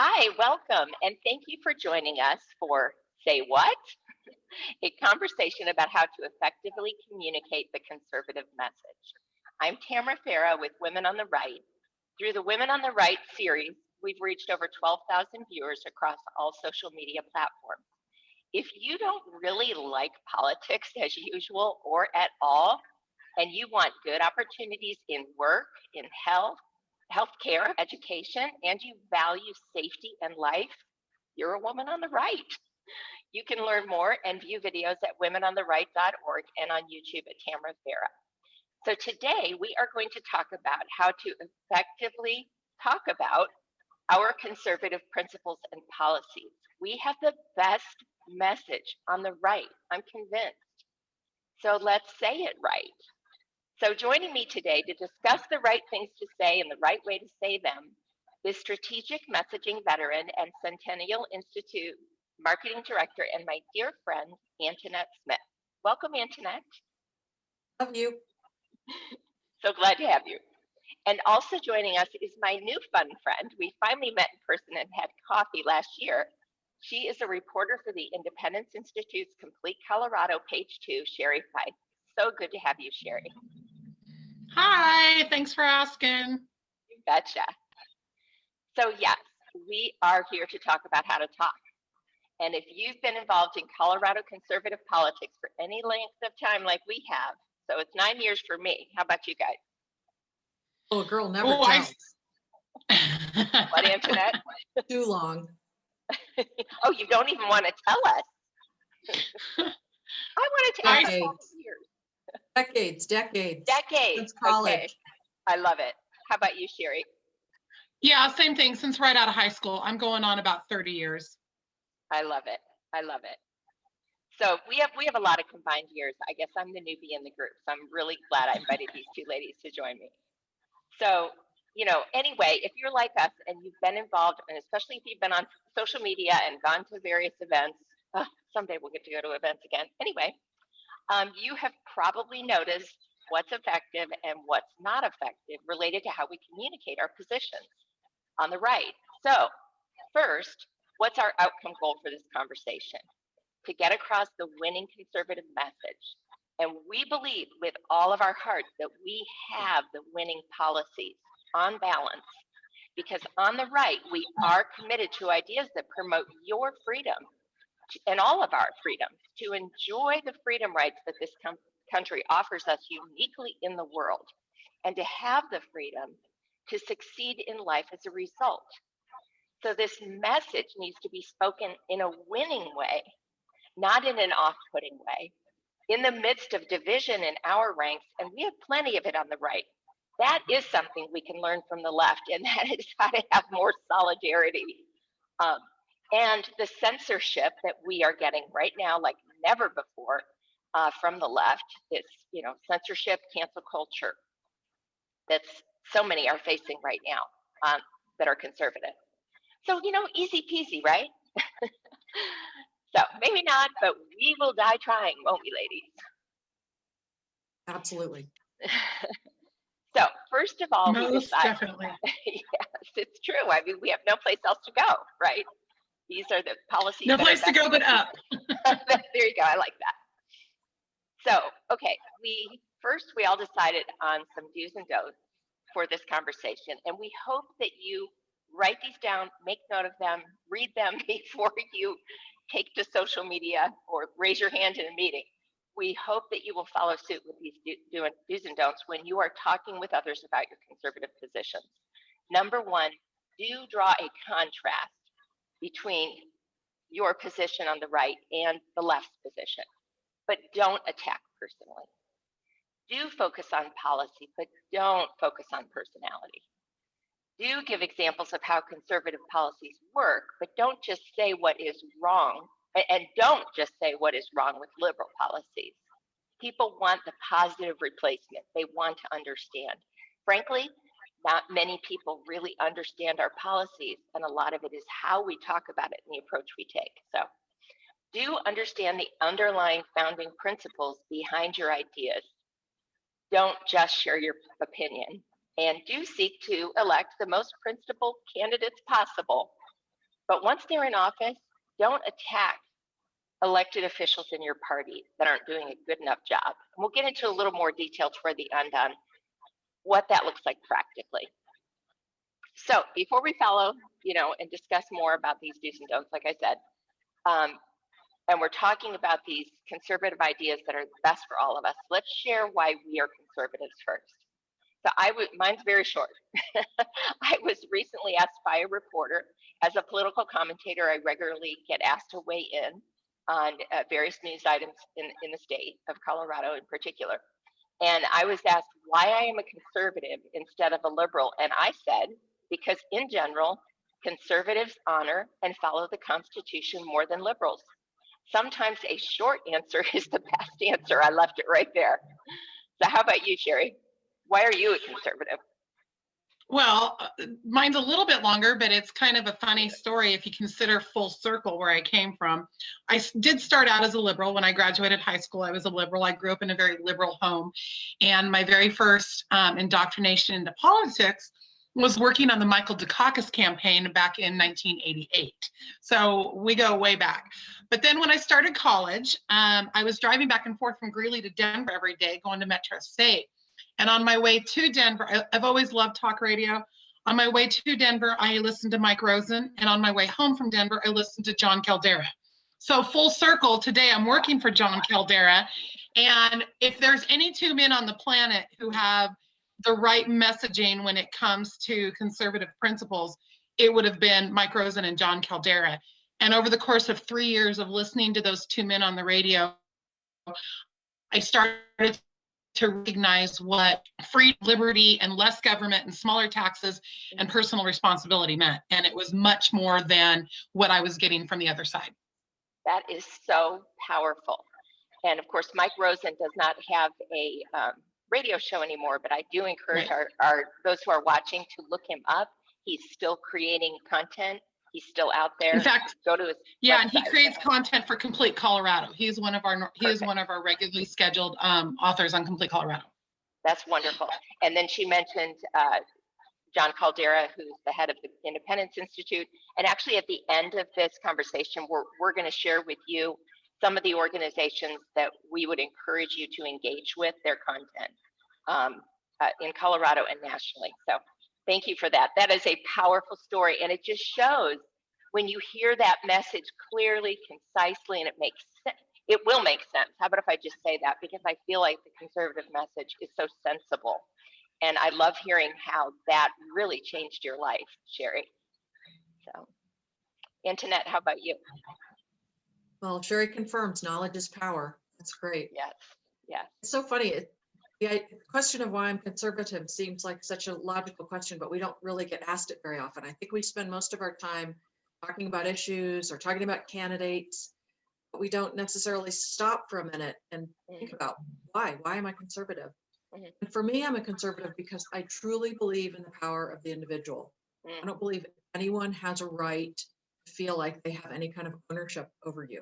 Hi, welcome, and thank you for joining us for Say What? A conversation about how to effectively communicate the conservative message. I'm Tamra Farah with Women on the Right. Through the Women on the Right series, we've reached over 12,000 viewers across all social media platforms. If you don't really like politics as usual or at all, and you want good opportunities in work, in healthcare, education, and you value safety and life, you're a woman on the right. You can learn more and view videos at womenontheright.org and on YouTube at Tamra Farah. So today we are going to talk about how to effectively talk about our conservative principles and policies. We have the best message on the right, I'm convinced. So let's say it right. So joining me today to discuss the right things to say and the right way to say them is strategic messaging veteran and Centennial Institute Marketing Director and my dear friend, Antonette Smith. Welcome, Antonette. Love you. So glad to have you. And also joining us is my new fun friend. We finally met in person and had coffee last year. She is a reporter for the Independence Institute's Complete Colorado Page 2, Sherrie Peif. So good to have you, Sherrie. Hi, thanks for asking. You betcha. So yes, we are here to talk about how to talk. And if you've been involved in Colorado conservative politics for any length of time like we have, so it's 9 years for me. How about you guys? Oh, girl, never tells. What, Antonette? Too long. Oh, you don't even want to tell us. I wanted to ask Decades. Decades. Since college. Okay. I love it. How about you, Sherrie? Yeah, same thing. Since right out of high school, I'm going on about 30 years. I love it. I love it. So we have a lot of combined years. I guess I'm the newbie in the group, so I'm really glad I invited these two ladies to join me. So, anyway, if you're like us and you've been involved, and especially if you've been on social media and gone to various events, someday we'll get to go to events again. Anyway, you have probably noticed what's effective and what's not effective related to how we communicate our positions on the right. So first, what's our outcome goal for this conversation? To get across the winning conservative message. And we believe with all of our hearts that we have the winning policies on balance, because on the right, we are committed to ideas that promote your freedom and all of our freedoms to enjoy the freedom rights that this country offers us uniquely in the world, and to have the freedom to succeed in life as a result. So this message needs to be spoken in a winning way, not in an off-putting way, in the midst of division in our ranks, and we have plenty of it on the right. That is something we can learn from the left, and that is how to have more solidarity. And the censorship that we are getting right now, like never before, from the left, is censorship, cancel culture that so many are facing right now that are conservative. So, easy peasy, right? So maybe not, but we will die trying, won't we, ladies? Absolutely. So first of all, Most definitely. Yes, it's true. I mean, we have no place else to go, right? These are the policies. No place to go but up. There you go. I like that. So, okay, we all decided on some do's and don'ts for this conversation, and we hope that you write these down, make note of them, read them before you take to social media or raise your hand in a meeting. We hope that you will follow suit with these do's and don'ts when you are talking with others about your conservative positions. Number one, do draw a contrast between your position on the right and the left's position, but don't attack personally. Do focus on policy, but don't focus on personality. Do give examples of how conservative policies work, but don't just say what is wrong, and don't just say what is wrong with liberal policies. People want the positive replacement. They want to understand. Frankly, not many people really understand our policies, and a lot of it is how we talk about it and the approach we take. So do understand the underlying founding principles behind your ideas. Don't just share your opinion, and do seek to elect the most principled candidates possible But once they're in office, don't attack elected officials in your party that aren't doing a good enough job. And we'll get into a little more detail toward the end on what that looks like practically. So before we follow, and discuss more about these do's and don'ts, like I said, and we're talking about these conservative ideas that are best for all of us, let's share why we are conservatives first. So mine's very short. I was recently asked by a reporter, as a political commentator, I regularly get asked to weigh in on various news items in the state of Colorado in particular. And I was asked why I am a conservative instead of a liberal. And I said, because in general, conservatives honor and follow the Constitution more than liberals. Sometimes a short answer is the best answer. I left it right there. So how about you, Sherrie? Why are you a conservative? Well, mine's a little bit longer, but it's kind of a funny story if you consider full circle where I came from. I did start out as a liberal. When I graduated high school, I was a liberal. I grew up in a very liberal home. And my very first indoctrination into politics was working on the Michael Dukakis campaign back in 1988. So we go way back. But then when I started college, I was driving back and forth from Greeley to Denver every day, going to Metro State. And on my way to Denver, I've always loved talk radio. On my way to Denver, I listened to Mike Rosen. And on my way home from Denver, I listened to John Caldera. So full circle, today I'm working for John Caldera. And if there's any two men on the planet who have the right messaging when it comes to conservative principles, it would have been Mike Rosen and John Caldera. And over the course of 3 years of listening to those two men on the radio, I started to recognize what free liberty and less government and smaller taxes and personal responsibility meant. And it was much more than what I was getting from the other side. That is so powerful. And of course, Mike Rosen does not have a radio show anymore, but I do encourage those who are watching to look him up. He's still creating content. He's still out there. In fact, go to his yeah, website. And he creates content for Complete Colorado. He is one of our regularly scheduled authors on Complete Colorado. That's wonderful. And then she mentioned John Caldera, who's the head of the Independence Institute. And actually, at the end of this conversation, we're going to share with you some of the organizations that we would encourage you to engage with their content in Colorado and nationally. So thank you for that. That is a powerful story. And it just shows when you hear that message clearly, concisely, and it makes sense. It will make sense. How about if I just say that? Because I feel like the conservative message is so sensible. And I love hearing how that really changed your life, Sherrie. So, Antonette, how about you? Well, Sherrie confirms knowledge is power. That's great. Yes, yes. It's so funny. The question of why I'm conservative seems like such a logical question, but we don't really get asked it very often. I think we spend most of our time talking about issues or talking about candidates, but we don't necessarily stop for a minute and think about why am I conservative? And for me, I'm a conservative because I truly believe in the power of the individual. I don't believe anyone has a right to feel like they have any kind of ownership over you.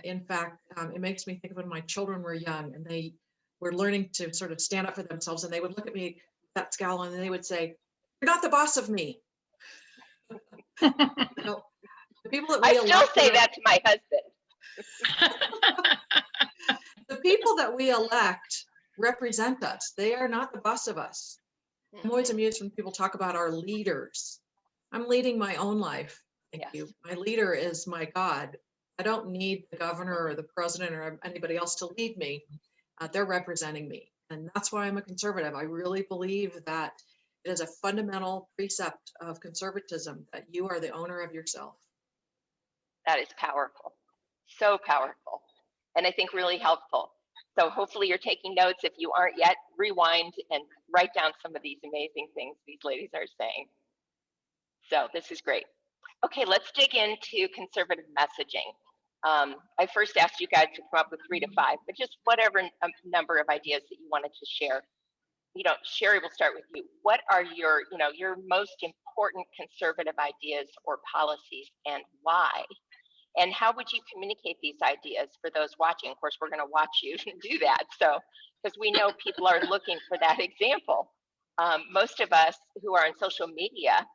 In fact, it makes me think of when my children were young and they were learning to sort of stand up for themselves, and they would look at me, that scowl, and they would say, "You're not the boss of me." You know, the people that we I still say that to my husband. The people that we elect represent us. They are not the boss of us. I'm always amused when people talk about our leaders. I'm leading my own life. Thank you. My leader is my God. I don't need the governor or the president or anybody else to lead me. They're representing me. And that's why I'm a conservative. I really believe that it is a fundamental precept of conservatism that you are the owner of yourself. That is powerful. So powerful. And I think really helpful. So hopefully you're taking notes. If you aren't yet, rewind and write down some of these amazing things these ladies are saying. So this is great. Okay, let's dig into conservative messaging. I first asked you guys to come up with 3 to 5, but just whatever number of ideas that you wanted to share. Sherrie, we'll start with you. What are your most important conservative ideas or policies, and why? And how would you communicate these ideas for those watching? Of course, we're going to watch you do that. So, because we know people are looking for that example. Most of us who are on social media,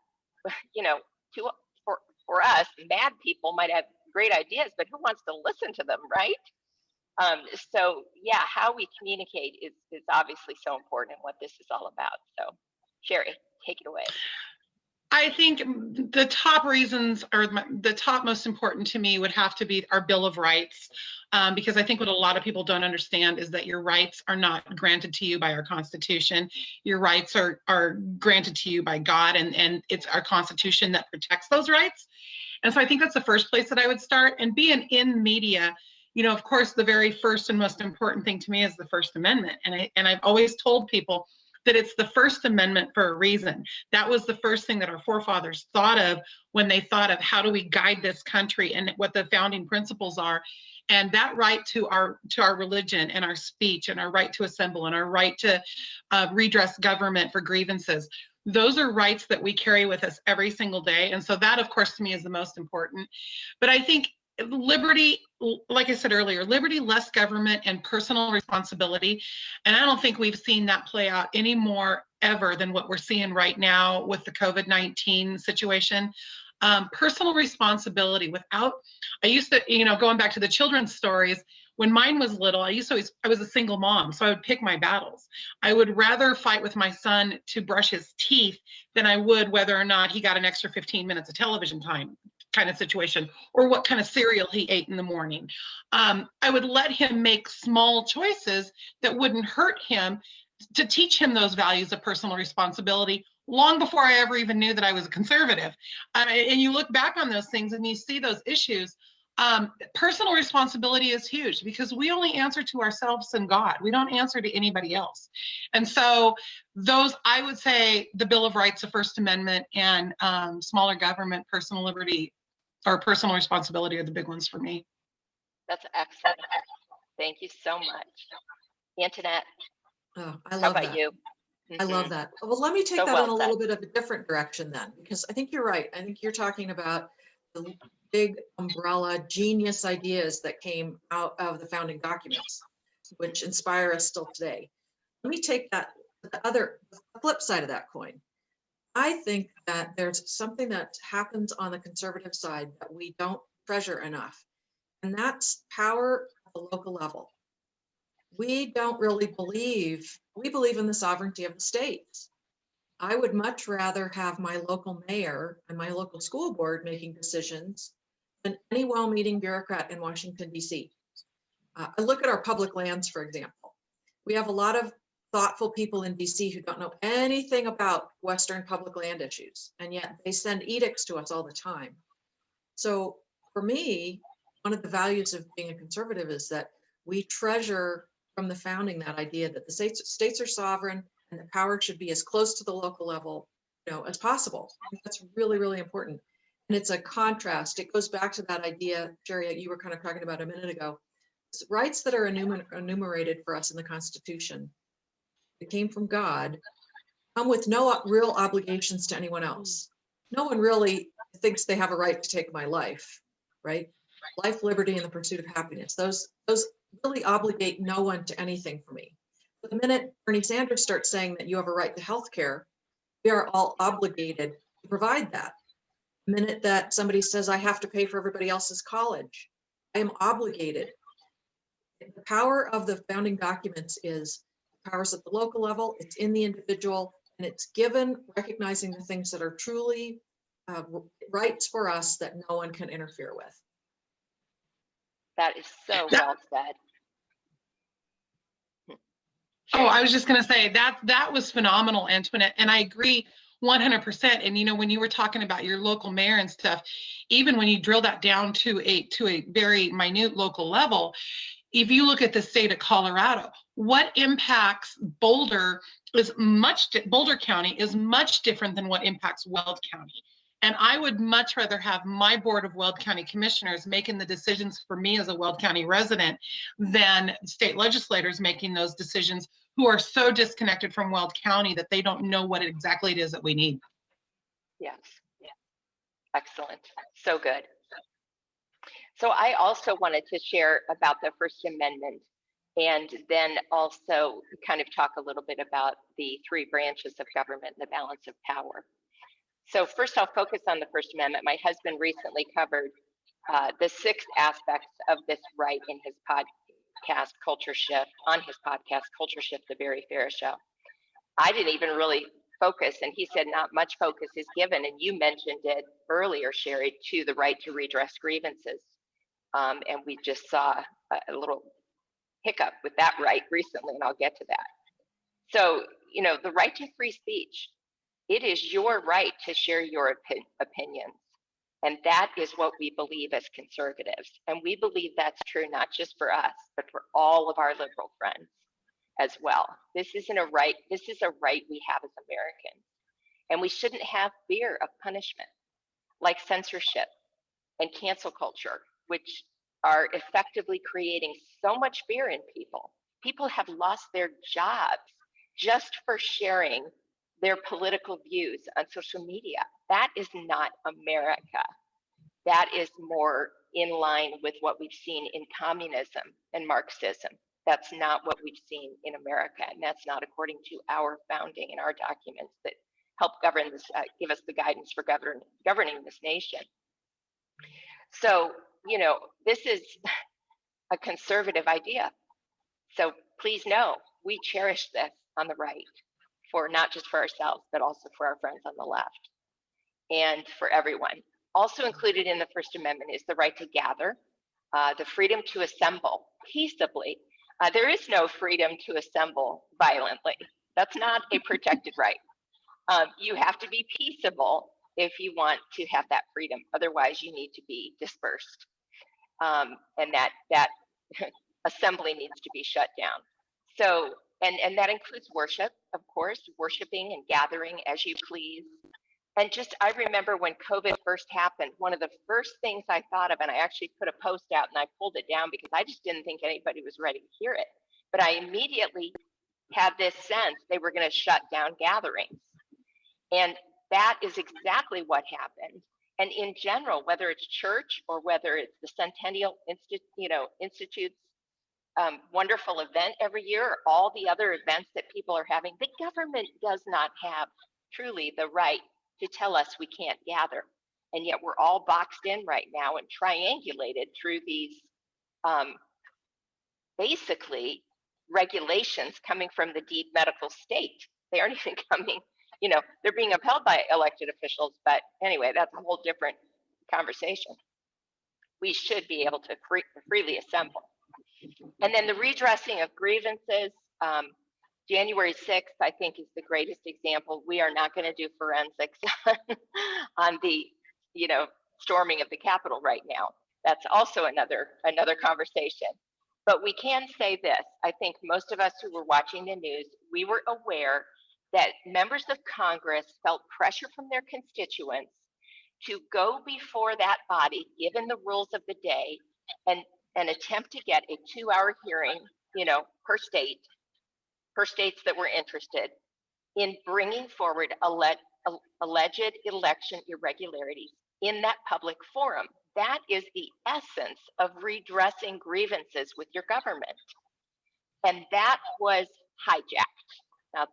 for us, mad people might have great ideas, but who wants to listen to them, right? So yeah, how we communicate is obviously so important and what this is all about. So Sherrie, take it away. I think the top reasons, or the top most important to me, would have to be our Bill of Rights, because I think what a lot of people don't understand is that your rights are not granted to you by our Constitution. Your rights are granted to you by God, and it's our Constitution that protects those rights. And so I think that's the first place that I would start. And being in media, you know, of course, the very first and most important thing to me is the First Amendment. And I've always told people that it's the First Amendment for a reason. That was the first thing that our forefathers thought of when they thought of how do we guide this country and what the founding principles are. And that right to our religion and our speech and our right to assemble and our right to redress government for grievances, those are rights that we carry with us every single day. And so that, of course, to me is the most important. But I think liberty, like I said earlier, liberty, less government, and personal responsibility. And I don't think we've seen that play out any more ever than what we're seeing right now with the COVID-19 situation. Personal responsibility I used to, you know, going back to the children's stories, when mine was little, I was a single mom, so I would pick my battles. I would rather fight with my son to brush his teeth than I would whether or not he got an extra 15 minutes of television time, kind of situation, or what kind of cereal he ate in the morning. I would let him make small choices that wouldn't hurt him to teach him those values of personal responsibility long before I ever even knew that I was a conservative. And you look back on those things and you see those issues. Personal responsibility is huge because we only answer to ourselves and God. We don't answer to anybody else. And so those, I would say, the Bill of Rights, the First Amendment, and smaller government, personal liberty, or personal responsibility are the big ones for me. That's excellent. Thank you so much. Antonette, Oh, I how love about that. you? I love that. Well, let me take So that well in a said. little bit of a different direction then, because I think you're right. I think you're talking about the big umbrella genius ideas that came out of the founding documents, which inspire us still today. Let me take that, the flip side of that coin. I think that there's something that happens on the conservative side that we don't treasure enough, and that's power at the local level. We don't really believe in the sovereignty of the states. I would much rather have my local mayor and my local school board making decisions than any well-meaning bureaucrat in Washington, D.C. I look at our public lands, for example. We have a lot of thoughtful people in DC who don't know anything about Western public land issues, and yet they send edicts to us all the time. So for me, one of the values of being a conservative is that we treasure from the founding that idea that the states are sovereign and the power should be as close to the local level, you know, as possible. I think that's really, really important. And it's a contrast. It goes back to that idea, Sherrie, you were kind of talking about a minute ago. Rights that are enumerated for us in the Constitution that came from God come with no real obligations to anyone else. No one really thinks they have a right to take my life, right? Life, liberty, and the pursuit of happiness. Those really obligate no one to anything for me. But the minute Bernie Sanders starts saying that you have a right to health care, we are all obligated to provide that. The minute that somebody says I have to pay for everybody else's college, I am obligated. The power of the founding documents is powers at the local level, it's in the individual, and it's given recognizing the things that are truly rights for us that no one can interfere with. That is so well said. Oh, I was just going to say that was phenomenal, Antoinette, and I agree 100%. And you know, when you were talking about your local mayor and stuff, even when you drill that down to a very minute local level, if you look at the state of Colorado, what impacts Boulder County is much different than what impacts Weld County. And I would much rather have my board of Weld County commissioners making the decisions for me as a Weld County resident than state legislators making those decisions who are so disconnected from Weld County that they don't know what exactly it is that we need. Yes. Excellent. So good. So I also wanted to share about the First Amendment and then also kind of talk a little bit about the three branches of government and the balance of power. So first I'll focus on the First Amendment. My husband recently covered the 6 aspects of this right in his podcast, Culture Shift, on his podcast, Culture Shift, The Very Fair Show. I didn't even really focus, and he said not much focus is given, and you mentioned it earlier, Sherrie, to the right to redress grievances. And we just saw a little hiccup with that right recently, and I'll get to that. So, you know, the right to free speech, it is your right to share your opinions. And that is what we believe as conservatives. And we believe that's true not just for us, but for all of our liberal friends as well. This isn't a right, this is a right we have as Americans. And we shouldn't have fear of punishment, like censorship and cancel culture, which are effectively creating so much fear in people. People have lost their jobs just for sharing their political views on social media. That is not America. That is more in line with what we've seen in communism and Marxism. That's not what we've seen in America, and that's not according to our founding and our documents that help govern this, give us the guidance for governing this nation. So, you know, this is a conservative idea. So please know, we cherish this on the right, for not just for ourselves, but also for our friends on the left and for everyone. Also included in the First Amendment is the right to gather, the freedom to assemble peaceably. There is no freedom to assemble violently. That's not a protected right. You have to be peaceable if you want to have that freedom. Otherwise, you need to be dispersed. And that assembly needs to be shut down. So, and that includes worship, of course, worshiping and gathering as you please. And just, I remember when COVID first happened, one of the first things I thought of, and I actually put a post out and I pulled it down because I just didn't think anybody was ready to hear it. But I immediately had this sense they were going to shut down gatherings. And that is exactly what happened. And in general, whether it's church or whether it's the Centennial Institute's wonderful event every year, or all the other events that people are having, the government does not have truly the right to tell us we can't gather. And yet we're all boxed in right now and triangulated through these basically regulations coming from the deep medical state. They aren't even coming, you know, they're being upheld by elected officials. But anyway, that's a whole different conversation. We should be able to freely assemble. And then the redressing of grievances. January 6th, I think, is the greatest example. We are not going to do forensics on the, you know, storming of the Capitol right now. That's also another conversation. But we can say this. I think most of us who were watching the news, we were aware that members of Congress felt pressure from their constituents to go before that body, given the rules of the day, and attempt to get a 2-hour hearing, you know, per states that were interested in bringing forward alleged election irregularities in that public forum. That is the essence of redressing grievances with your government. And that was hijacked. Now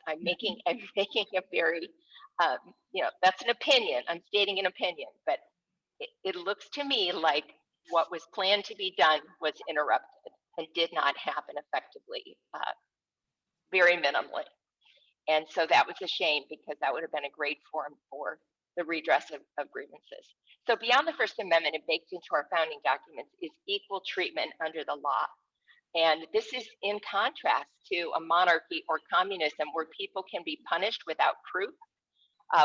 I'm making a very, you know, that's an opinion. I'm stating an opinion, but it looks to me like what was planned to be done was interrupted and did not happen effectively, very minimally. And so that was a shame, because that would have been a great forum for the redress of grievances. So beyond the First Amendment and baked into our founding documents is equal treatment under the law. And this is in contrast to a monarchy or communism where people can be punished without proof,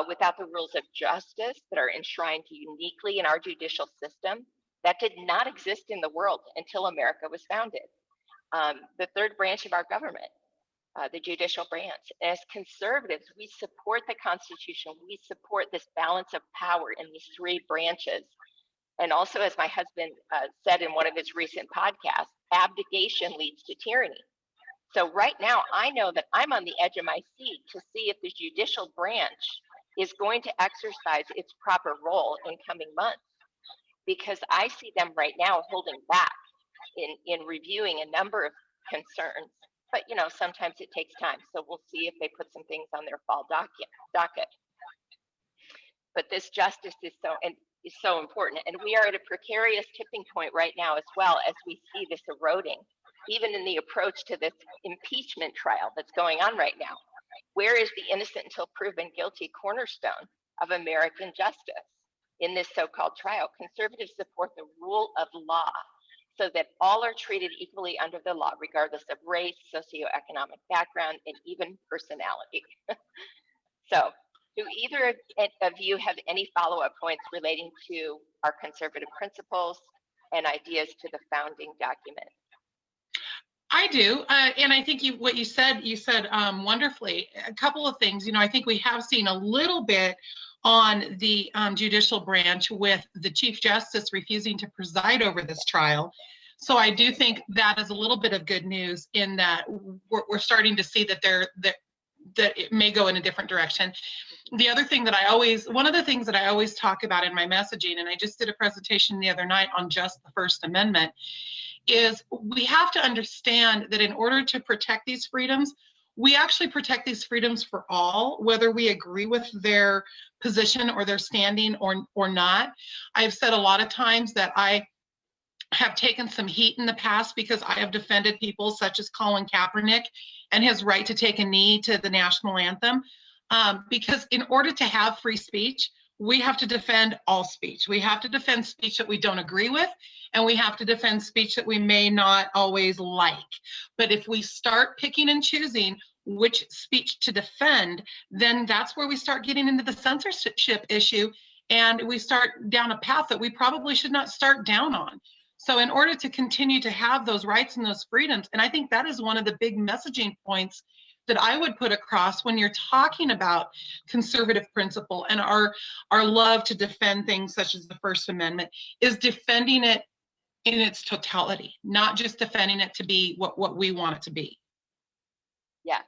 without the rules of justice that are enshrined uniquely in our judicial system. That did not exist in the world until America was founded. The third branch of our government, the judicial branch. As conservatives, we support the Constitution. We support this balance of power in these 3 branches. And also, as my husband said in one of his recent podcasts, abdication leads to tyranny. So right now, I know that I'm on the edge of my seat to see if the judicial branch is going to exercise its proper role in coming months, because I see them right now holding back in reviewing a number of concerns. But, you know, sometimes it takes time. So we'll see if they put some things on their fall docket. but this justice is so important. And we are at a precarious tipping point right now as well, as we see this eroding, even in the approach to this impeachment trial that's going on right now. Where is the innocent until proven guilty cornerstone of American justice in this so-called trial? Conservatives support the rule of law so that all are treated equally under the law, regardless of race, socioeconomic background, and even personality. So, do either of you have any follow-up points relating to our conservative principles and ideas to the founding document? I do, and I think what you said wonderfully. A couple of things, I think we have seen a little bit on the judicial branch with the Chief Justice refusing to preside over this trial. So I do think that is a little bit of good news in that we're starting to see that that it may go in a different direction. The other thing that one of the things that I always talk about in my messaging, and I just did a presentation the other night on just the First Amendment, is we have to understand that in order to protect these freedoms, we actually protect these freedoms for all, whether we agree with their position or their standing or not. I've said a lot of times that I have taken some heat in the past because I have defended people such as Colin Kaepernick and his right to take a knee to the national anthem. Because in order to have free speech, we have to defend all speech. We have to defend speech that we don't agree with, and we have to defend speech that we may not always like. But if we start picking and choosing which speech to defend, then that's where we start getting into the censorship issue, and we start down a path that we probably should not start down on. So in order to continue to have those rights and those freedoms, and I think that is one of the big messaging points that I would put across when you're talking about conservative principle and our love to defend things such as the First Amendment, is defending it in its totality, not just defending it to be what we want it to be. Yes.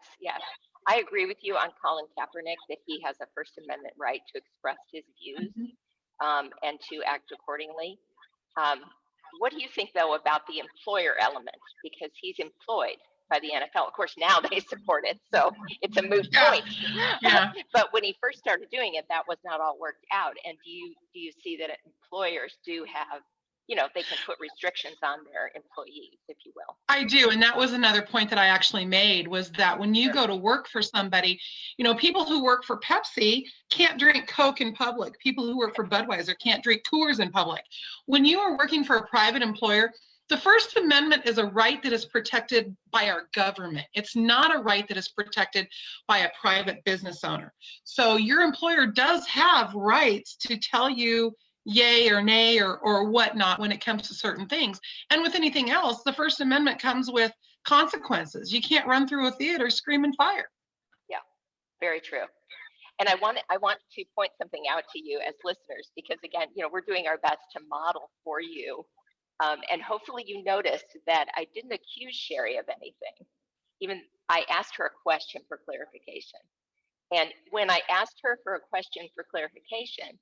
I agree with you on Colin Kaepernick that he has a First Amendment right to express his views and to act accordingly. What do you think, though, about the employer element? Because he's employed by the NFL. Of course, now they support it, so it's a moot point. Yeah. But when he first started doing it, that was not all worked out. And do you see that employers do have, they can put restrictions on their employees, if you will? I do, and that was another point that I actually made, was that when you go to work for somebody, people who work for Pepsi can't drink Coke in public. People who work for Budweiser can't drink Coors in public. When you are working for a private employer, the First Amendment is a right that is protected by our government. It's not a right that is protected by a private business owner. So your employer does have rights to tell you yay or nay or whatnot when it comes to certain things. And with anything else, the First Amendment comes with consequences. You can't run through a theater screaming fire. Yeah, very true. And I want to point something out to you as listeners, because again, we're doing our best to model for you. And hopefully you noticed that I didn't accuse Sherrie of anything. Even I asked her a question for clarification. And when I asked her for a question for clarification,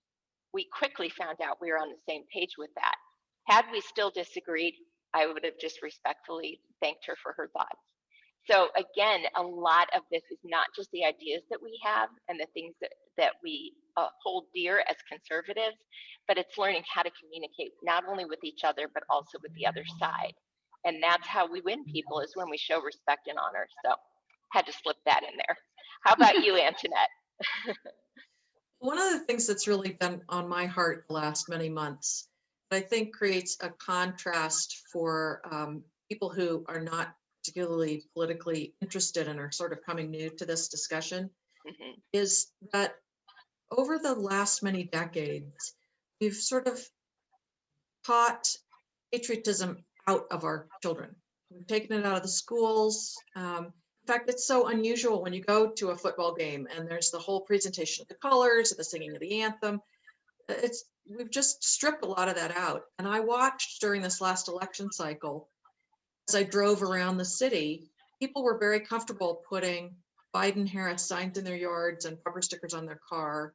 we quickly found out we were on the same page with that. Had we still disagreed, I would have just respectfully thanked her for her thoughts. So again, a lot of this is not just the ideas that we have and the things that we hold dear as conservatives, but it's learning how to communicate not only with each other, but also with the other side. And that's how we win people, is when we show respect and honor. So had to slip that in there. How about you, Antonette? One of the things that's really been on my heart the last many months, I think creates a contrast for people who are not particularly politically interested and are sort of coming new to this discussion, is that over the last many decades, we've sort of taught patriotism out of our children. We've taken it out of the schools. In fact, it's so unusual when you go to a football game and there's the whole presentation of the colors, the singing of the anthem. We've just stripped a lot of that out. And I watched during this last election cycle, as I drove around the city, people were very comfortable putting Biden-Harris signs in their yards and bumper stickers on their car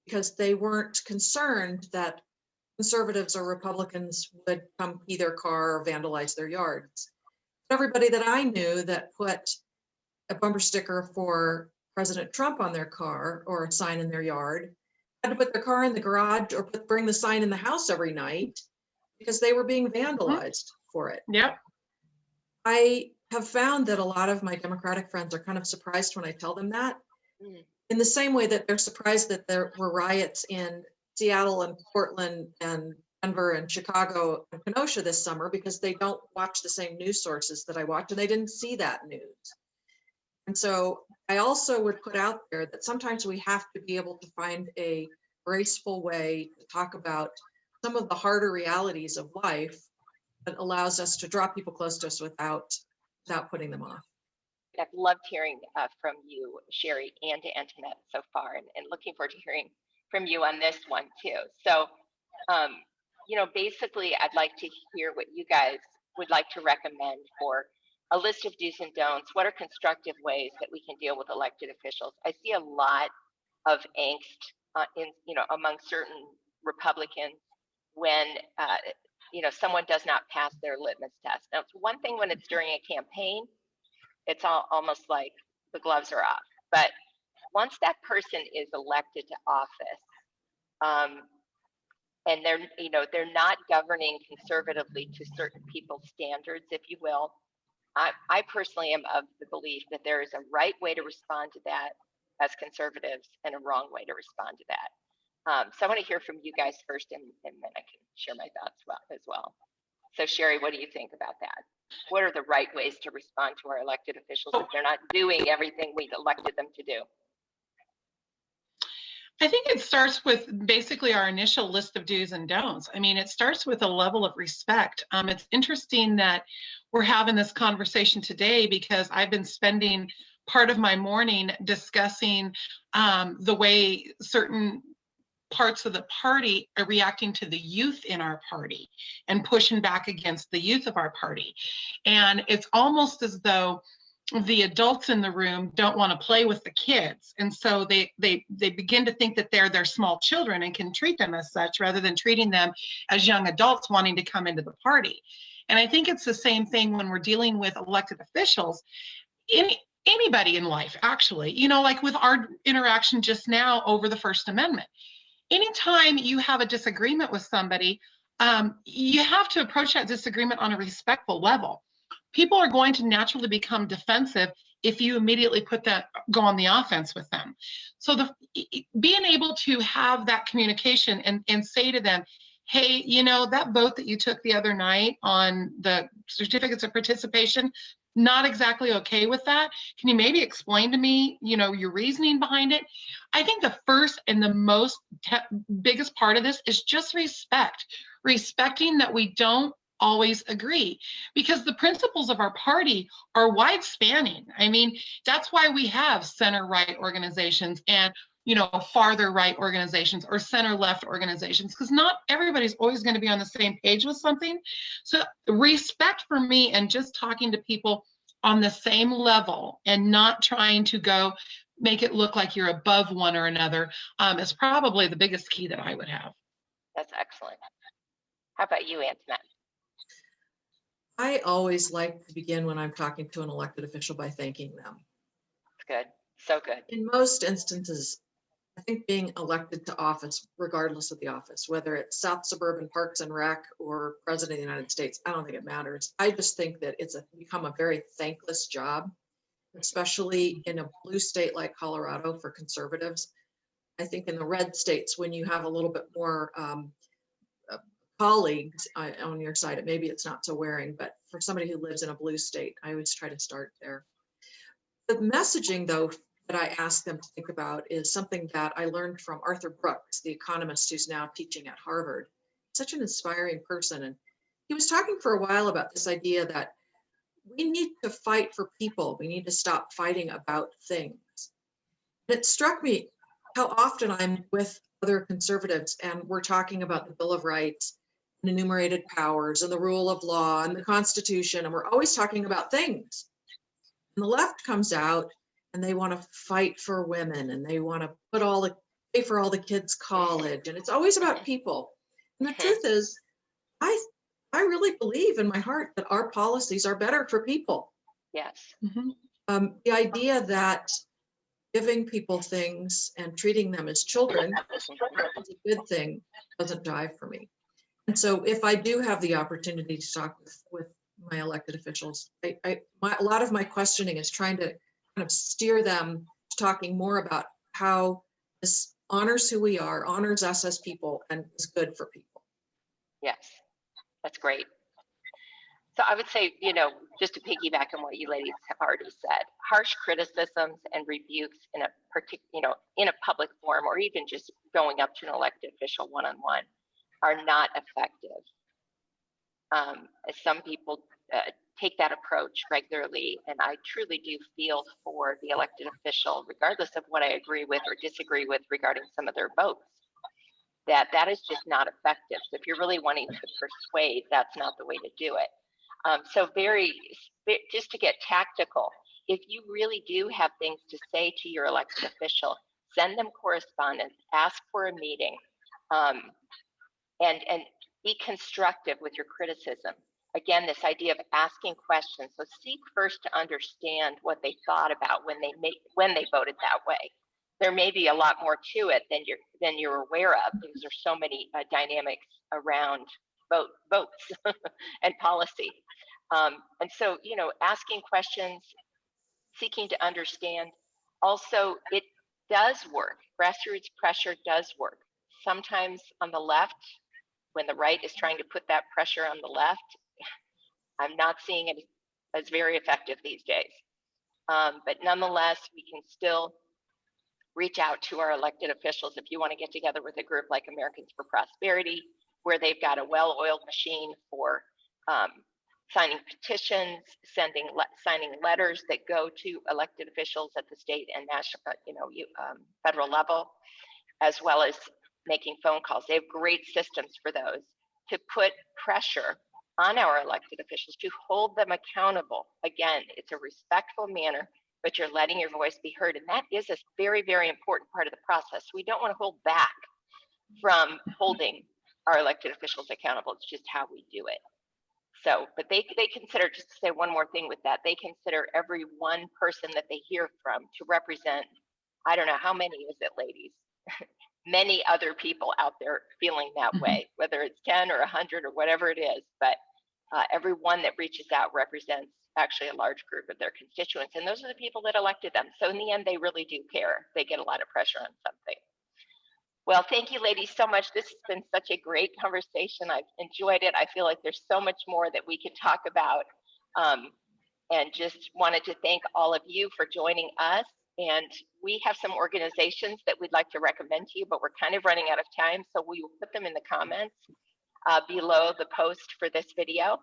because they weren't concerned that conservatives or Republicans would come key their car or vandalize their yards. Everybody that I knew that put a bumper sticker for President Trump on their car or a sign in their yard had to put their car in the garage or bring the sign in the house every night because they were being vandalized for it. Yep. I have found that a lot of my Democratic friends are kind of surprised when I tell them that, in the same way that they're surprised that there were riots in Seattle and Portland and Denver and Chicago and Kenosha this summer, because they don't watch the same news sources that I watch, and they didn't see that news. And so I also would put out there that sometimes we have to be able to find a graceful way to talk about some of the harder realities of life that allows us to draw people close to us without putting them off. I've loved hearing from you, Sherrie, and Antonette so far, and looking forward to hearing from you on this one too. So, you know, basically, I'd like to hear what you guys would like to recommend for a list of do's and don'ts. What are constructive ways that we can deal with elected officials? I see a lot of angst among certain Republicans when you know, someone does not pass their litmus test. Now, it's one thing when it's during a campaign, it's almost like the gloves are off. But once that person is elected to office, and they're not governing conservatively to certain people's standards, if you will, I personally am of the belief that there is a right way to respond to that as conservatives and a wrong way to respond to that. So I want to hear from you guys first, and then I can share my thoughts as well. So Sherrie, what do you think about that? What are the right ways to respond to our elected officials if they're not doing everything we've elected them to do? I think it starts with basically our initial list of do's and don'ts. I mean, it starts with a level of respect. It's interesting that we're having this conversation today because I've been spending part of my morning discussing the way certain parts of the party are reacting to the youth in our party and pushing back against the youth of our party. And it's almost as though the adults in the room don't want to play with the kids. And so they begin to think that they're their small children and can treat them as such rather than treating them as young adults wanting to come into the party. And I think it's the same thing when we're dealing with elected officials. Anybody in life, actually, you know, like with our interaction just now over the First Amendment. Anytime you have a disagreement with somebody, you have to approach that disagreement on a respectful level. People are going to naturally become defensive if you immediately go on the offense with them. So being able to have that communication and say to them, hey, you know, that vote that you took the other night on the certificates of participation, not exactly okay with that. Can you maybe explain to me, you know, your reasoning behind it? I think the first and the most biggest part of this is just respecting that we don't always agree, because the principles of our party are wide spanning. I mean, that's why we have center right organizations and, you know, farther right organizations or center left organizations, because not everybody's always going to be on the same page with something. So respect for me and just talking to people on the same level and not trying to go make it look like you're above one or another is probably the biggest key that I would have. That's excellent. How about you, Antonette? I always like to begin when I'm talking to an elected official by thanking them. Good. So good. In most instances, I think being elected to office, regardless of the office, whether it's South Suburban Parks and Rec or President of the United States, I don't think it matters. I just think that it's become a very thankless job, especially in a blue state like Colorado for conservatives. I think in the red states, when you have a little bit more colleagues on your side, maybe it's not so wearing, but for somebody who lives in a blue state, I always try to start there. The messaging, though, that I ask them to think about is something that I learned from Arthur Brooks, the economist who's now teaching at Harvard. Such an inspiring person. And he was talking for a while about this idea that we need to fight for people. We need to stop fighting about things. And it struck me how often I'm with other conservatives and we're talking about the Bill of Rights and enumerated powers and the rule of law and the Constitution, and we're always talking about things. And the left comes out and they want to fight for women and they want to pay for all the kids' college, and it's always about people. And the truth is, I really believe in my heart that our policies are better for people. Yes. The idea that giving people things and treating them as children is a good thing doesn't jive for me. And so if I do have the opportunity to talk with my elected officials, a lot of my questioning is trying to kind of steer them to talking more about how this honors who we are, honors us as people, and is good for people. Yes, that's great. So I would say, you know, just to piggyback on what you ladies have already said, harsh criticisms and rebukes in a in a public forum, or even just going up to an elected official one-on-one, are not effective. Some people take that approach regularly, and I truly do feel for the elected official, regardless of what I agree with or disagree with regarding some of their votes, that is just not effective. So if you're really wanting to persuade, that's not the way to do it. So just to get tactical, if you really do have things to say to your elected official, send them correspondence, ask for a meeting, and be constructive with your criticism. Again, this idea of asking questions. So seek first to understand what they thought about when they voted that way. There may be a lot more to it than you're aware of, because there's so many dynamics around votes and policy. And so, you know, asking questions, seeking to understand. Also, it does work. Grassroots pressure does work. Sometimes on the left, when the right is trying to put that pressure on the left, I'm not seeing it as very effective these days. But nonetheless, we can still reach out to our elected officials. If you want to get together with a group like Americans for Prosperity, where they've got a well-oiled machine for signing petitions, signing letters that go to elected officials at the state and national, federal level, as well as making phone calls. They have great systems for those to put pressure on our elected officials to hold them accountable. Again, it's a respectful manner, but you're letting your voice be heard. And that is a very, very important part of the process. We don't want to hold back from holding our elected officials accountable. It's just how we do it. So, but they consider, just to say one more thing with that, they consider every one person that they hear from to represent, I don't know how many is it, ladies? Many other people out there feeling that way, whether it's 10 or 100 or whatever it is, but every one that reaches out represents actually a large group of their constituents, and those are the people that elected them. So in the end, they really do care. They get a lot of pressure on something. Well, thank you, ladies, so much. This has been such a great conversation. I've enjoyed it. I feel like there's so much more that we could talk about, and just wanted to thank all of you for joining us. And we have some organizations that we'd like to recommend to you, but we're kind of running out of time, so we will put them in the comments below the post for this video.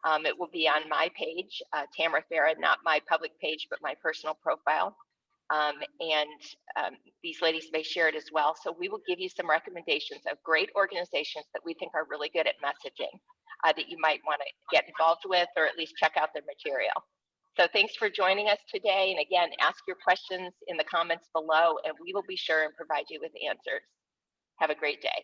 It will be on my page, Tamra Farah, not my public page, but my personal profile. These ladies may share it as well. So we will give you some recommendations of great organizations that we think are really good at messaging that you might want to get involved with, or at least check out their material. So thanks for joining us today. And again, ask your questions in the comments below, and we will be sure and provide you with answers. Have a great day.